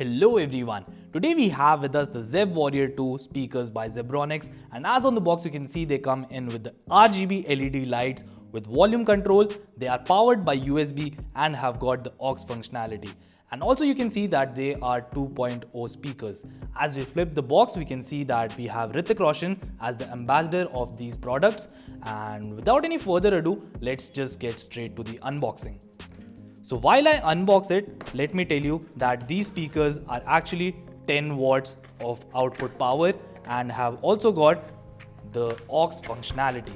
Hello everyone, today we have with us the ZEB Warrior 2 speakers by ZEBRONICS, and as on the box you can see they come in with the RGB LED lights with volume control. They are powered by USB and have got the AUX functionality. And also you can see that they are 2.0 speakers. As we flip the box we can see that we have Hrithik Roshan as the ambassador of these products, and without any further ado let's just get straight to the unboxing. So while I unbox it, let me tell you that these speakers are actually 10 watts of output power and have also got the AUX functionality.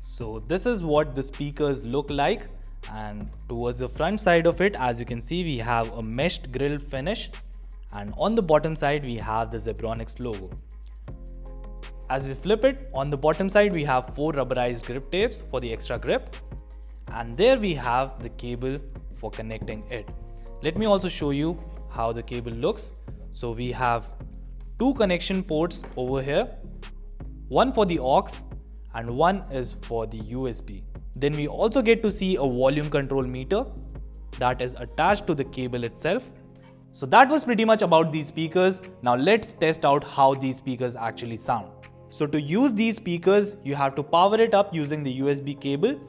So this is what the speakers look like, and towards the front side of it, as you can see, we have a meshed grille finish, and on the bottom side we have the ZEBRONICS logo. As we flip it, on the bottom side we have 4 rubberized grip tapes for the extra grip, and there we have the cable for connecting it. Let me also show you how the cable looks. So we have 2 connection ports over here, one for the AUX and one is for the USB. Then we also get to see a volume control meter that is attached to the cable itself. So that was pretty much about these speakers. Now let's test out how these speakers actually sound. So to use these speakers, you have to power it up using the USB cable,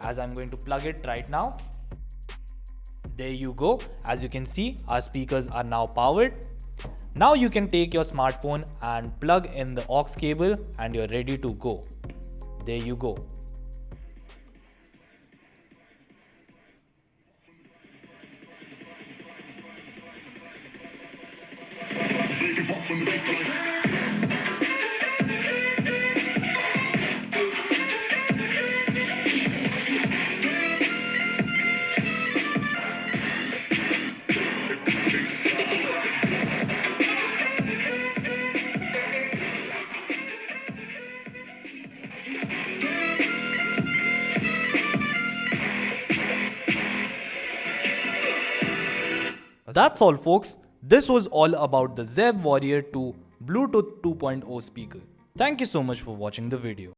as I'm going to plug it right now. There you go. As you can see, our speakers are now powered. Now you can take your smartphone and plug in the AUX cable and you're ready to go. There you go. That's all folks. This was all about the ZEB Warrior 2 Bluetooth 2.0 speaker. Thank you so much for watching the video.